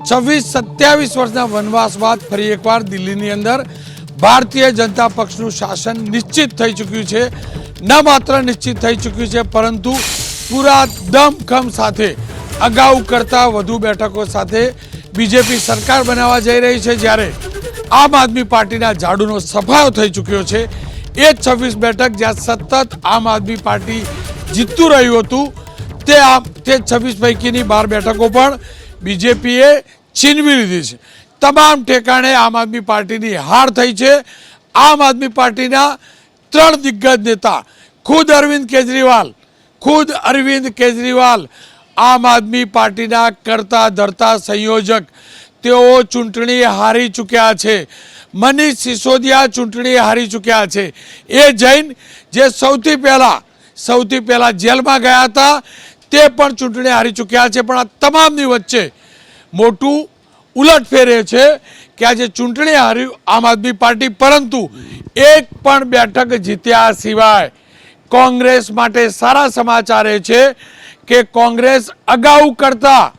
26-27 વર્ષના વનવાસ બાદ ફરી એકવાર દિલ્હીની અંદર ભારતીય જનતા પક્ષનું શાસન નિશ્ચિત થઈ ચૂક્યું છે। ન માત્ર નિશ્ચિત થઈ ચૂક્યું છે પરંતુ પૂરા દમખમ સાથે અગાઉ કરતાં વધુ બેઠકો સાથે બીજેપી સરકાર બનાવવા જઈ રહી છે, જ્યારે આમ આદમી પાર્ટીના ઝાડુનો સફાયો થઈ ચૂક્યો છે। એ 26 બેઠક જ્યાં સતત આમ આદમી પાર્ટી જીતતું રહ્યું હતું તે 26 પૈકીની 12 બેઠકો પણ બીજેપીએ છીનવી લીધી છે। તમામ ઠેકાણે આમ આદમી પાર્ટીની હાર થઈ છે। આમ આદમી પાર્ટીના 3 દિગ્ગજ નેતા ખુદ અરવિંદ કેજરીવાલ આમ આદમી પાર્ટીના કરતા ધરતા સંયોજક તેઓ ચૂંટણી હારી ચૂક્યા છે। મનીષ સિસોદિયા ચૂંટણી હારી ચૂક્યા છે। એ જૈન જે સૌથી પહેલા જેલમાં ગયા હતા તે પણ ચૂંટણી હારી ચૂક્યા છે। પણ આ તમામની વચ્ચે મોટું ઉલટફેર એ છે કે આજે ચૂંટણી હારી આમ આદમી પાર્ટી, પરંતુ એક પણ બેઠક જીત્યા સિવાય કોંગ્રેસ માટે સારા સમાચાર એ છે કે કોંગ્રેસ અગાઉ કરતા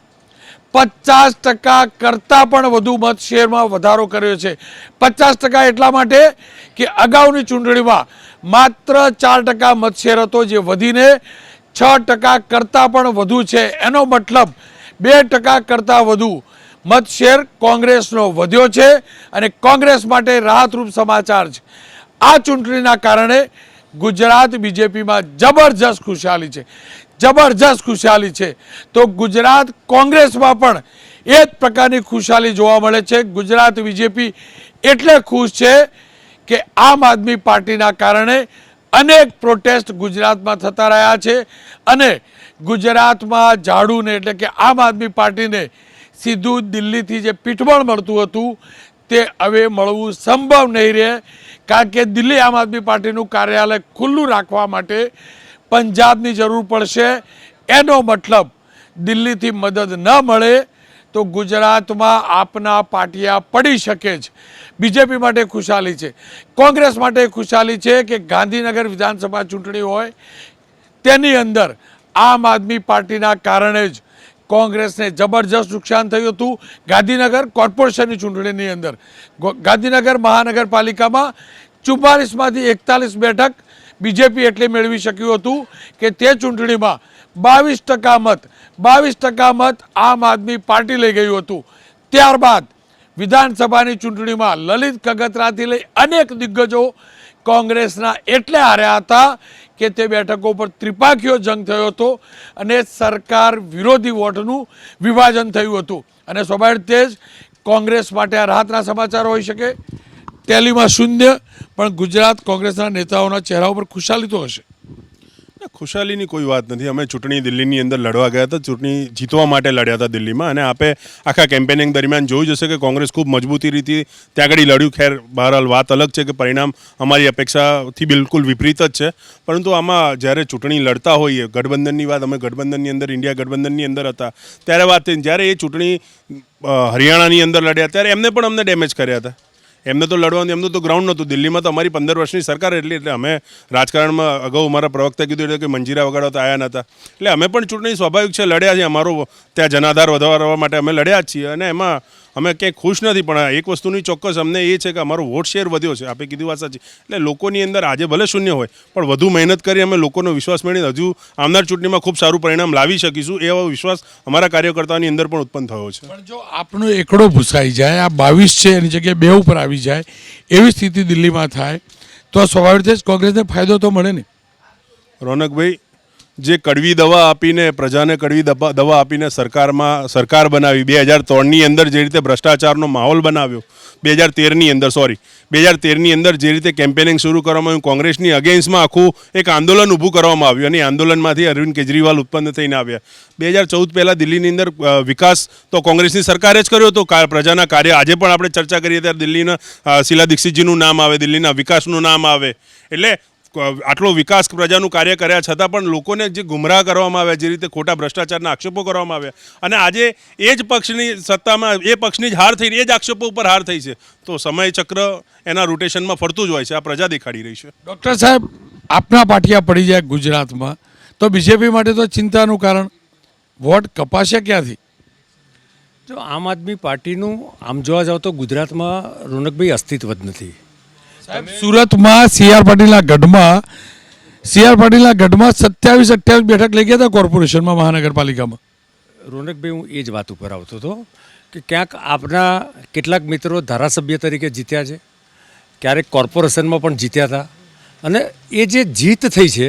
50% કરતાં પણ વધુ મત શેરમાં વધારો કર્યો છે। 50% એટલા માટે કે અગાઉની ચૂંટણીમાં માત્ર 4% મત શેર હતો, જે વધીને 6% કરતાં પણ વધુ છે। એનો મતલબ 2% કરતાં વધુ મત શેર કોંગ્રેસનો વધ્યો છે અને કોંગ્રેસ માટે રાહતરૂપ સમાચાર છે। આ ચૂંટણીના કારણે ગુજરાત બીજેપીમાં જબરજસ્ત ખુશાલી છે તો ગુજરાત કોંગ્રેસમાં પણ એ જ પ્રકારની ખુશાલી જોવા મળે છે। ગુજરાત બીજેપી એટલે ખુશ છે કે આમ આદમી પાર્ટીના કારણે અનેક પ્રોટેસ્ટ ગુજરાતમાં થતા રહ્યા છે અને ગુજરાતમાં ઝાડુને એટલે કે આમ આદમી પાર્ટીને સીધું દિલ્હીથી જે પીઠબળ મળતું હતું તે હવે મળવું સંભવ નહીં રહે, કારણ કે દિલ્હી આમ આદમી પાર્ટીનું કાર્યાલય ખુલ્લું રાખવા માટે પંજાબની જરૂર પડશે। એનો મતલબ દિલ્હીથી મદદ ન મળે તો ગુજરાતમાં આપના પાટિયા પડી શકે છે। બીજેપી માટે ખુશાલી છે, કોંગ્રેસ માટે ખુશાલી છે કે ગાંધીનગર વિધાનસભા ચૂંટણી હોય તેની અંદર આમ આદમી પાર્ટીના કારણે જ કોંગ્રેસને જબરજસ્ત નુકસાન થયું હતું। ગાંધીનગર કોર્પોરેશનની ચૂંટણીની અંદર ગાંધીનગર મહાનગરપાલિકામાં 44માંથી 41 બેઠક બીજેપી એટલે મેળવી શક્યું હતું કે તે ચૂંટણીમાં 22% મત આમ આદમી પાર્ટી લઈ ગયું હતું। ત્યારબાદ વિધાનસભાની ચૂંટણીમાં લલિત કગતરાથી લઈ અનેક દિગ્ગજો કોંગ્રેસના એટલે હાર્યા હતા કે તે બેઠકો પર ત્રિપાખીયો જંગ થયો હતો અને સરકાર વિરોધી વોટનું વિભાજન થયું હતું અને સ્વાભાવિક રીતે જ કોંગ્રેસ માટે આ રાહતના સમાચાર હોઈ શકે। ટેલીમાં શૂન્ય, પણ ગુજરાત કોંગ્રેસના નેતાઓના ચહેરા ઉપર ખુશાલી તો હશે। ખુશાલીની કોઈ વાત નથી। અમે ચૂંટણી દિલ્હીની અંદર લડવા ગયા હતા, ચૂંટણી જીતવા માટે લડ્યા હતા દિલ્હીમાં, અને આપે આખા કેમ્પેનિંગ દરમિયાન જોયું જશે કે કોંગ્રેસ ખૂબ મજબૂતી રીતે ત્યાં આગળ લડ્યું। ખેર બહરહાલ વાત અલગ છે કે પરિણામ અમારી અપેક્ષાથી બિલકુલ વિપરીત જ છે, પરંતુ આમાં જ્યારે ચૂંટણી લડતા હોઈએ, ગઠબંધનની વાત, અમે ગઠબંધનની અંદર ઇન્ડિયા ગઠબંધનની અંદર હતા ત્યારે વાત થઈ, જ્યારે એ ચૂંટણી હરિયાણાની અંદર લડ્યા ત્યારે એમને પણ અમને ડેમેજ કર્યા હતા। એમને તો લડવાનું, એમનું તો ગ્રાઉન્ડ નહોતું। દિલ્હીમાં તો અમારી 15 વર્ષની સરકાર એટલે અમે રાજકારણમાં અગાઉ અમારા પ્રવક્તા કીધું એટલે કે મંજીરા વગાડવા તો આવ્યા નહોતા, એટલે અમે પણ ચૂંટણી સ્વાભાવિક છે લડ્યા છીએ। અમારો ત્યાં જનાધાર વધારવા માટે અમે લડ્યા જ છીએ અને એમાં અમે ક્યાંય ખુશ નથી, પણ એક વસ્તુની ચોક્કસ અમને એ છે કે અમારો વોટ શેર વધ્યો છે। આપે કીધું વાત સાચી, એટલે લોકોની અંદર આજે ભલે શૂન્ય હોય પણ વધુ મહેનત કરી અમે લોકોનો વિશ્વાસ મેળવીને હજુ આવનાર ચૂંટણીમાં ખૂબ સારું પરિણામ લાવી શકીશું, એવો વિશ્વાસ અમારા કાર્યકર્તાઓની અંદર પણ ઉત્પન્ન થયો છે। પણ જો આપણો એકડો ભૂસાઈ જાય, આ 22 છે એની જગ્યાએ 2 ઉપર આવી જાય એવી સ્થિતિ દિલ્હીમાં થાય તો સ્વાભાવિક રીતે જ કોંગ્રેસને ફાયદો તો મળે ને। રોનકભાઈ, જે કડવી દવા આપીને પ્રજાને કડવી દવા આપીને સરકાર બનાવી, 2003ની અંદર જે રીતે ભ્રષ્ટાચારનો માહોલ બનાવ્યો, 2013ની અંદર જે રીતે કેમ્પેનિંગ શરૂ કરવામાં આવ્યું, કોંગ્રેસની અગેન્સ્ટમાં આખું એક આંદોલન ઊભું કરવામાં આવ્યું અને આંદોલનમાંથી અરવિંદ કેજરીવાલ ઉત્પન્ન થઈને આવ્યા। 2014 પહેલાં દિલ્હીની અંદર વિકાસ તો કોંગ્રેસની સરકારે જ કર્યો હતો। પ્રજાના કાર્ય આજે પણ આપણે ચર્ચા કરીએ ત્યારે દિલ્હીના શીલા દીક્ષિતજીનું નામ આવે, દિલ્હીના વિકાસનું નામ આવે, એટલે આટલો વિકાસ પ્રજાનું કાર્ય કર્યા છતાં પણ લોકોને જે ગુમરાહ કરવામાં આવ્યા, જે રીતે ખોટા ભ્રષ્ટાચારના આક્ષેપો કરવામાં આવ્યા અને આજે એ જ પક્ષની સત્તામાં એ પક્ષની જ હાર થઈને એ જ આક્ષેપો ઉપર હાર થઈ છે, તો સમય ચક્ર એના રોટેશનમાં ફરતું જ હોય છે। આ પ્રજા દેખાડી રહી છે। ડૉક્ટર સાહેબ, આપના પાટિયા પડી જાય ગુજરાતમાં તો બીજેપી માટે તો ચિંતાનું કારણ, વોટ કપાશે ક્યાંથી? જો આમ આદમી પાર્ટીનું આમ જોવા જાવ તો ગુજરાતમાં રોનકભાઈ અસ્તિત્વ જ નથી. સુરતમાં સીઆર પાટીલના ગઢમાં 27-28 બેઠક લઈ ગયા હતા કોર્પોરેશનમાં, મહાનગરપાલિકામાં. રોનકભાઈ, હું એ જ વાત ઉપર આવતો હતો કે ક્યાંક આપના કેટલાક મિત્રો ધારાસભ્ય તરીકે જીત્યા છે, ક્યારેક કોર્પોરેશનમાં પણ જીત્યા હતા, અને એ જે જીત થઈ છે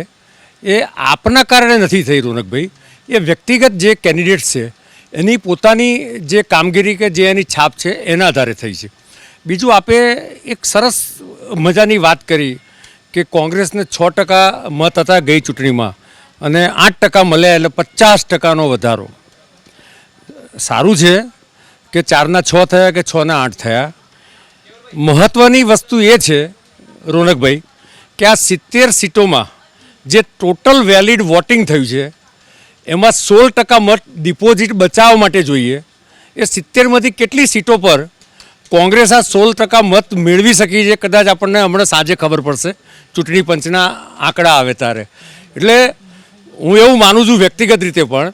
એ આપના કારણે નથી થઈ રોનકભાઈ, એ વ્યક્તિગત જે કેન્ડિડેટ છે એની પોતાની જે કામગીરી કે જે એની છાપ છે એના આધારે થઈ છે. બીજું, આપે એક સરસ મજાની વાત કરી કે કોંગ્રેસને 6% મત હતા ગઈ ચૂંટણીમાં અને 8% મળ્યા, એટલે 50%નો વધારો. સારું છે કે 4ના 6 થયા કે 6ના 8 થયા. મહત્ત્વની વસ્તુ એ છે રોનકભાઈ કે આ 70 સીટોમાં જે ટોટલ વેલિડ વોટિંગ થયું છે એમાં 16% મત ડિપોઝિટ બચાવવા માટે જોઈએ. એ 70માંથી કેટલી સીટો પર કોંગ્રેસ આ 16% મત મેળવી શકી છે, કદાચ આપણને હમણાં સાંજે ખબર પડશે ચૂંટણી પંચના આંકડા આવે ત્યારે. એટલે હું એવું માનું છું વ્યક્તિગત રીતે પણ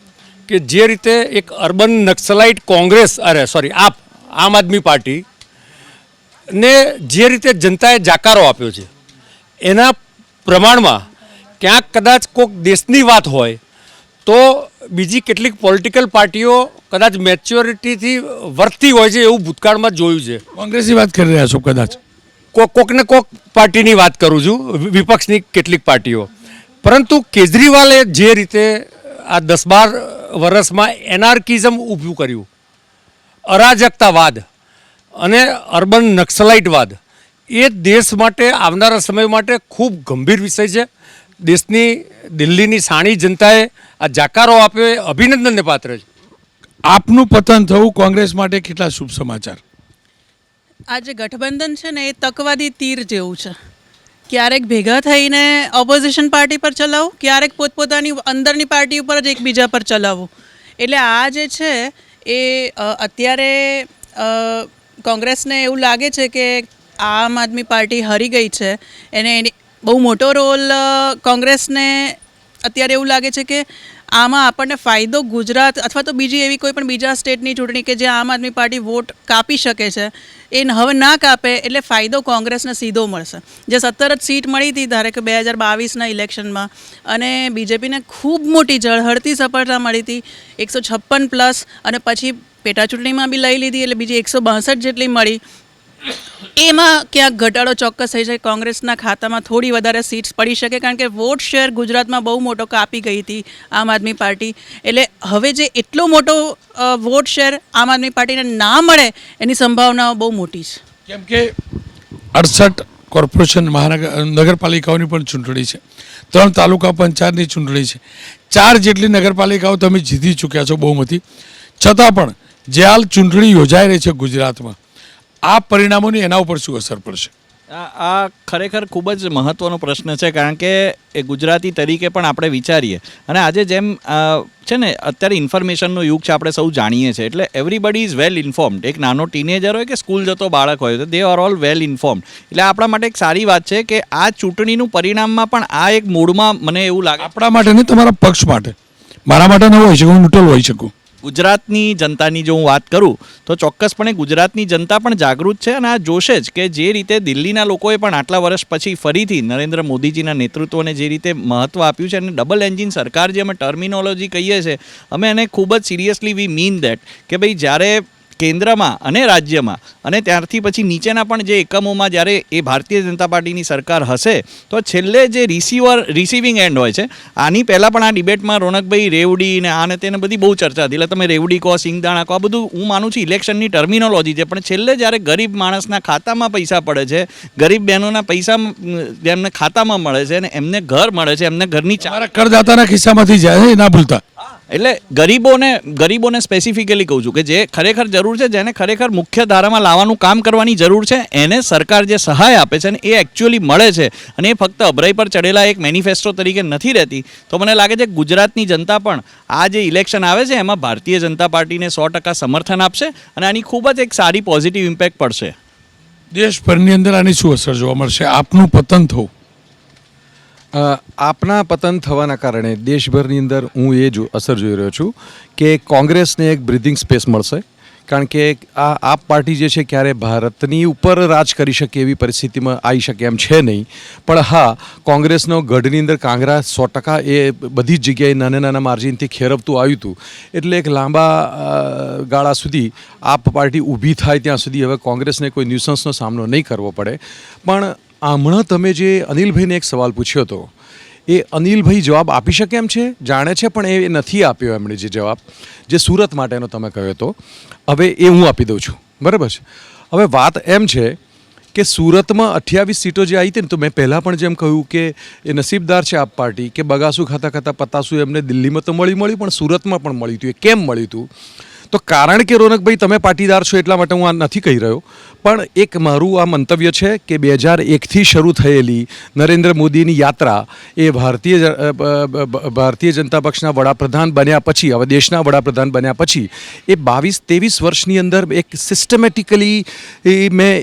કે જે રીતે એક અર્બન નક્સલાઇટ કોંગ્રેસ આમ આદમી પાર્ટી ને જે રીતે જનતાએ જાકારો આપ્યો છે એના પ્રમાણમાં ક્યાંક કદાચ કોઈક દેશની વાત હોય તો બીજી કેટલીક પોલિટિકલ પાર્ટીઓ કદાચ મેચ્યોરિટીથી વર્તતી હોય છે એવું ભૂતકાળમાં જોયું છે. કોંગ્રેસની વાત કરી રહ્યા છો કદાચ? કોકને કોક પાર્ટીની વાત કરું છું, વિપક્ષની કેટલીક પાર્ટીઓ. પરંતુ કેજરીવાલે જે રીતે આ 10-12 વર્ષમાં એનાર્કિઝમ ઊભું કર્યું, અરાજકતાવાદ અને અર્બન નક્સલાઇટવાદ, એ દેશ માટે આવનારા સમય માટે ખૂબ ગંભીર વિષય છે. દેશની દિલ્હીની સાણી જનતાએ આ જાકારો આપ્યો એ અભિનંદનને પાત્ર છે. આપનું પતન થવું કોંગ્રેસ માટે કેટલા શુભ સમાચાર? આ જે ગઠબંધન છે ને એ તકવાદી તીર જેવું છે. ક્યારેક ભેગા થઈને ઓપોઝિશન પાર્ટી પર ચલાવવું, ક્યારેક પોતપોતાની અંદરની પાર્ટી ઉપર જ એકબીજા પર ચલાવવું. એટલે આ જે છે એ અત્યારે કોંગ્રેસને એવું લાગે છે કે આમ આદમી પાર્ટી હારી ગઈ છે, એને બહુ મોટો રોલ કોંગ્રેસને અત્યારે એવું લાગે છે કે આમાં આપણને ફાયદો ગુજરાત અથવા તો બીજી એવી કોઈ પણ બીજા સ્ટેટની ચૂંટણી કે જે આમ આદમી પાર્ટી વોટ કાપી શકે છે એ હવે ના કાપે એટલે ફાયદો કોંગ્રેસને સીધો મળશે. જે 17 જ સીટ મળી હતી ધારે કે 2022ના ઇલેક્શનમાં, અને બીજેપીને ખૂબ મોટી ઝળહળતી સફળતા મળી હતી 156+, અને પછી પેટા ચૂંટણીમાં બી લઈ લીધી એટલે બીજી 162 જેટલી મળી. એમાં ક્યાંક ઘટાડો ચોક્કસ થઈ જાય, કોંગ્રેસના ખાતામાં થોડી વધારે સીટ્સ પડી શકે, કારણ કે વોટ શેર ગુજરાતમાં બહુ મોટો કાપી ગઈ હતી આમ આદમી પાર્ટી. એટલે હવે જે એટલો મોટો વોટ શેર આમ આદમી પાર્ટીને ના મળે એની સંભાવનાઓ બહુ મોટી છે. કેમ કે 68 કોર્પોરેશન નગરપાલિકાઓની પણ ચૂંટણી છે, 3 તાલુકા પંચાયતની ચૂંટણી છે, 4 જેટલી નગરપાલિકાઓ તમે જીતી ચૂક્યા છો બહુમતી. છતાં પણ જે હાલ ચૂંટણી યોજાઈ રહી છે ગુજરાતમાં, આ પરિણામોની એના ઉપર શું અસર પડશે? આ ખરેખર ખૂબ જ મહત્ત્વનો પ્રશ્ન છે, કારણ કે એ ગુજરાતી તરીકે પણ આપણે વિચારીએ અને આજે જેમ છે ને અત્યારે ઇન્ફોર્મેશનનો યુગ છે, આપણે સૌ જાણીએ છીએ, એટલે એવરીબડી ઇઝ વેલ ઇન્ફોર્મ્ડ. એક નાનો ટીનેજર હોય કે સ્કૂલ જતો બાળક હોય તો they are all well informed. એટલે આપણા માટે એક સારી વાત છે કે આ ચૂંટણીનું પરિણામમાં પણ આ એક મૂડમાં મને એવું લાગે, આપણા માટે નહીં, તમારા પક્ષ માટે. મારા માટે ન હોઈ શકે, હું ન્યુટ્રલ હોઈ શકું. ગુજરાતની જનતાની જો હું વાત કરું તો ચોક્કસપણે ગુજરાતની જનતા પણ જાગૃત છે અને આ જોશે જ કે જે રીતે દિલ્હીના લોકોએ પણ આટલા વર્ષ પછી ફરીથી નરેન્દ્ર મોદીજીના નેતૃત્વને જે રીતે મહત્ત્વ આપ્યું છે, અને ડબલ એન્જિન સરકાર જે અમે ટર્મિનોલોજી કહીએ છીએ, અમે એને ખૂબ જ સિરિયસલી વી મીન દેટ કે ભાઈ જ્યારે કેન્દ્રમાં અને રાજ્યમાં અને ત્યારથી પછી નીચેના પણ જે એકમોમાં જ્યારે એ ભારતીય જનતા પાર્ટીની સરકાર હશે તો છેલ્લે જે રિસીવિંગ એન્ડ હોય છે. આની પહેલાં પણ આ ડિબેટમાં રોનકભાઈ રેવડી ને આને તેને બધી બહુ ચર્ચા હતી, એટલે તમે રેવડી કહો, સિંગદાણા કહો, આ બધું હું માનું છું ઇલેક્શનની ટર્મિનોલોજી છે, પણ છેલ્લે જ્યારે ગરીબ માણસના ખાતામાં પૈસા પડે છે, ગરીબ બહેનોના પૈસા એમને ખાતામાં મળે છે અને એમને ઘર મળે છે, એમને ઘરની કરદાતાના ખિસ્સામાંથી જાય છે, ના ભૂલતા. એટલે ગરીબોને સ્પેસિફિકલી કહું છું કે જે ખરેખર જરૂર છે, જેને ખરેખર મુખ્ય ધારામાં લાવવાનું કામ કરવાની જરૂર છે, એને સરકાર જે સહાય આપે છે ને એ એકચ્યુઅલી મળે છે, અને એ ફક્ત અભરાઈ પર ચડેલા એક મેનિફેસ્ટો તરીકે નથી રહેતી. તો મને લાગે છે ગુજરાતની જનતા પણ આ જે ઇલેક્શન આવે છે એમાં ભારતીય જનતા પાર્ટીને 100% સમર્થન આપશે અને આની ખૂબ જ એક સારી પોઝિટિવ ઇમ્પેક્ટ પડશે. દેશભરની અંદર આની શું અસર જોવા મળશે? આપનું પતન થવું, આપના પતન થવાના કારણે દેશભરની અંદર હું એ અસર જોઈ રહ્યો છું કે કોંગ્રેસને એક બ્રીધિંગ સ્પેસ મળશે, કારણ કે આ પાર્ટી જે છે ક્યારે ભારતની ઉપર રાજ કરી શકે એવી પરિસ્થિતિમાં આવી શકે એમ છે નહીં. પણ હા, કોંગ્રેસનો ગઢની અંદર કાંગરા 100% એ બધી જ જગ્યાએ નાના નાના માર્જિનથી ખેરવતું આવ્યું હતું. એટલે એક લાંબા ગાળા સુધી આપ પાર્ટી ઊભી થાય ત્યાં સુધી હવે કોંગ્રેસને કોઈ ન્યુસન્સનો સામનો નહીં કરવો પડે. પણ હમણાં તમે જે અનિલભાઈને એક સવાલ પૂછ્યો હતો, એ અનિલભાઈ જવાબ આપી શકે એમ છે, જાણે છે, પણ એ નથી આપ્યો એમણે જે જવાબ જે સુરત માટેનો તમે કહ્યો હતો. હવે એ હું આપી દઉં છું, બરાબર છે. હવે વાત એમ છે કે સુરતમાં 28 સીટો જે આવી હતી ને, તો મેં પહેલાં પણ જેમ કહ્યું કે એ નસીબદાર છે આપ પાર્ટી કે બગાસું ખાતા ખાતા પતાસું એમને દિલ્હીમાં તો મળ્યું પણ સુરતમાં પણ મળ્યું હતું. એ કેમ મળ્યું હતું? તો કારણ કે રોનકભાઈ તમે પાટીદાર છો એટલા માટે હું આ નથી કહી રહ્યો, પણ એક મારું આ મંતવ્ય છે કે 2001થી શરૂ થયેલી નરેન્દ્ર મોદીની યાત્રા એ ભારતીય જનતા પક્ષના વડાપ્રધાન બન્યા પછી, હવે દેશના વડાપ્રધાન બન્યા પછી એ 22-23 વર્ષની અંદર એક સિસ્ટમેટિકલી મેં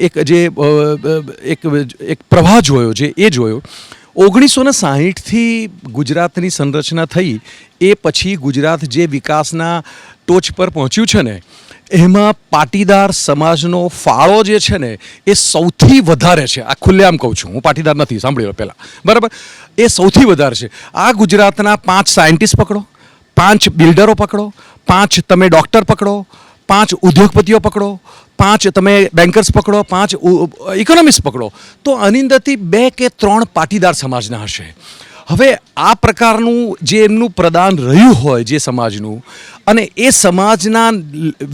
એક પ્રવાહ જોયો, જે એ જોયો. 1960થી ગુજરાતની સંરચના થઈ એ પછી ગુજરાત જે વિકાસના ટોચ પર પહોંચ્યું છે ને, એમાં પાટીદાર સમાજનો ફાળો જે છે ને એ સૌથી વધારે છે. આ ખુલ્લેઆમ કહું છું, હું પાટીદાર નથી, સાંભળી લો પહેલાં, બરાબર. એ સૌથી વધારે છે. આ ગુજરાતના 5 સાયન્ટિસ્ટ પકડો, 5 બિલ્ડરો પકડો, 5 તમે ડૉક્ટર પકડો, 5 ઉદ્યોગપતિઓ પકડો, 5 તમે બેન્કર્સ પકડો, 5 ઇકોનોમિસ્ટ પકડો, તો આની અંદરથી 2 કે 3 પાટીદાર સમાજના હશે. હવે આ પ્રકારનું જે એમનું પ્રદાન રહ્યું હોય જે સમાજનું, અને એ સમાજના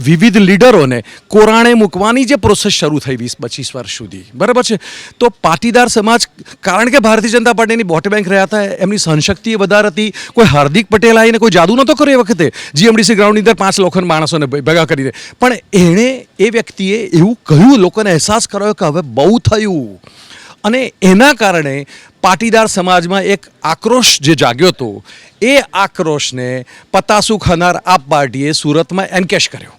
વિવિધ લીડરોને કોરાણે મૂકવાની જે પ્રોસેસ શરૂ થઈ 20-25 વર્ષ સુધી, બરાબર છે. તો પાટીદાર સમાજ, કારણ કે ભારતીય જનતા પાર્ટીની વોટ બેંક રહ્યા હતા, એમની સહનશક્તિ વધારે હતી. કોઈ હાર્દિક પટેલ આવીને કોઈ જાદુ નહોતો કર્યો એ વખતે જીએમડીસી ગ્રાઉન્ડની અંદર 5 લોખંડ માણસોને ભેગા કરીને, પણ એણે એ વ્યક્તિએ એવું કહ્યું, લોકોને અહેસાસ કરાયો કે હવે બહુ થયું. અને એના કારણે પાટીદાર સમાજમાં એક આક્રોશ જે જાગ્યો હતો, એ આક્રોશને પતાસું ખાનાર આપ પાર્ટીએ સુરતમાં એન્કેશ કર્યો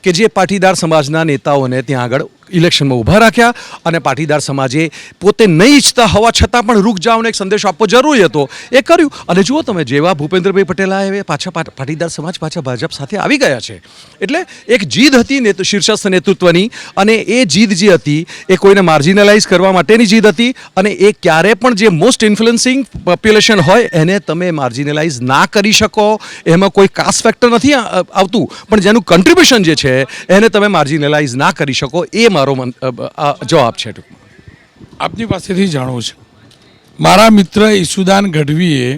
કે જે પાટીદાર સમાજના નેતાઓને ત્યાં આગળ ઇલેક્શનમાં ઊભા રાખ્યા. અને પાટીદાર સમાજે પોતે નહીં ઈચ્છતા હોવા છતાં પણ રૂક જાઓને એક સંદેશો આપવો જરૂરી હતો, એ કર્યું. અને જુઓ તમે, જેવા ભૂપેન્દ્રભાઈ પટેલ આવ્યા પાછા પાટીદાર સમાજ પાછા ભાજપ સાથે આવી ગયા છે. એટલે એક જીદ હતી શીર્ષસ્થ નેતૃત્વની, અને એ જીદ જે હતી એ કોઈને માર્જિનલાઇઝ કરવા માટેની જીદ હતી. અને એ ક્યારે પણ જે મોસ્ટ ઇન્ફ્લુઅન્સિંગ પોપ્યુલેશન હોય એને તમે માર્જિનલાઇઝ ના કરી શકો. એમાં કોઈ કાસ્ટ ફેક્ટર નથી આવતું, પણ જેનું કન્ટ્રીબ્યુશન જે છે એને તમે માર્જિનલાઇઝ ના કરી શકો. એ મારો જવાબ છે. આપની પાસેથી જાણવું છે, મારા મિત્ર ઈસુદાન ગઢવીએ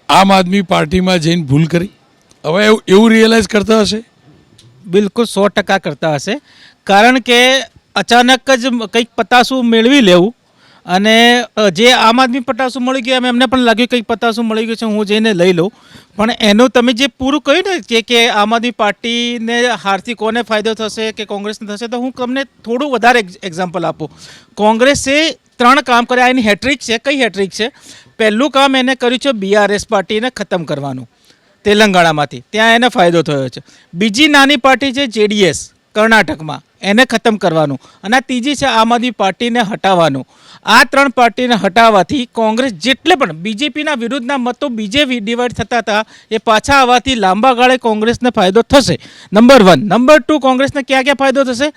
આમ આદમી પાર્ટીમાં જઈને ભૂલ કરી, હવે એવું રિયલાઇઝ કરતા હશે? બિલકુલ 100% કરતા હશે. કારણ કે અચાનક જ કંઈક પતાસું મેળવી લેવું, અને જે આમ આદમી પતાસું મળી ગયું એમ એમને પણ લાગ્યું કંઈક પતાસું મળી ગયું છે, હું જઈને લઈ લઉં. પણ એનું તમે જે પૂરું કહ્યું ને કે આમ આદમી પાર્ટીને હારથી કોને ફાયદો થશે કે કોંગ્રેસને થશે, તો હું તમને થોડું વધારે એક્ઝામ્પલ આપું. કોંગ્રેસે 3 કામ કર્યા, એની હેટ્રિક છે. કઈ હેટ્રિક છે? પહેલું કામ એને કર્યું છે BRS પાર્ટીને ખતમ કરવાનું તેલંગાણામાંથી, ત્યાં એને ફાયદો થયો છે. બીજી નાની પાર્ટી છે JDS કર્ણાટકમાં, એને ખતમ કરવાનું. અને આ ત્રીજી છે આમ આદમી પાર્ટીને હટાવવાનું. આ 3 પાર્ટીને હટાવવાથી કોંગ્રેસ જેટલે પણ બીજેપીના વિરુદ્ધના મતો બીજે ડિવાઈડ થતા હતા એ પાછા આવવાથી લાંબા ગાળે કોંગ્રેસને ફાયદો થશે. નંબર 1. નંબર 2, કોંગ્રેસને ક્યાં ક્યાં ફાયદો થશે?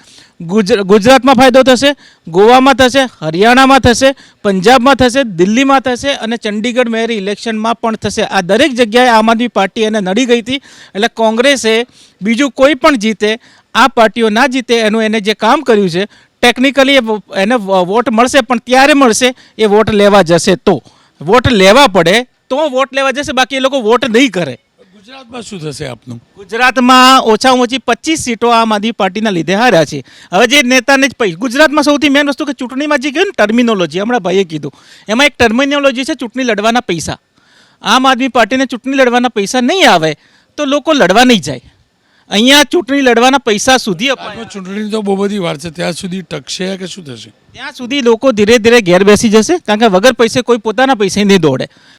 ગુજરાતમાં ફાયદો થશે, ગોવામાં થશે, હરિયાણામાં થશે, પંજાબમાં થશે, દિલ્હીમાં થશે, અને ચંડીગઢ મેયર ઇલેક્શનમાં પણ થશે. આ દરેક જગ્યાએ આમ આદમી પાર્ટી એને નડી ગઈ હતી. એટલે કોંગ્રેસે બીજું કોઈ પણ જીતે, આ પાર્ટીઓ ના જીતે, એનું એને જે કામ કર્યું છે, ટેકનિકલી એને વોટ મળશે, પણ ત્યારે મળશે એ વોટ લેવા જશે તો. વોટ લેવા પડે તો વોટ લેવા જશે, બાકી એ લોકો વોટ નહીં કરે. ગુજરાતમાં શું થશે આપનું? ગુજરાતમાં ઓછામાં ઓછી 25 સીટો આમ આદમી પાર્ટીના લીધે હાર્યા છે. હવે જે નેતાને જ ગુજરાતમાં સૌથી મેઇન વસ્તુ કે ચૂંટણીમાં જે કહ્યું ને ટર્મિનોલોજી, હમણાં ભાઈએ કીધું, એમાં એક ટર્મિનોલોજી છે ચૂંટણી લડવાના પૈસા. આમ આદમી પાર્ટીને ચૂંટણી લડવાના પૈસા નહીં આવે તો લોકો લડવા નહીં જાય. અહીંયા ચૂંટણી લડવાના પૈસા સુધી ચૂંટણી તો બહુ બધી વાર છે, ત્યાં સુધી ટકશે કે શું થશે? ત્યાં સુધી લોકો ધીરે ધીરે ઘેર બેસી જશે, કારણ કે વગર પૈસે કોઈ પોતાના પૈસે નહીં દોડે.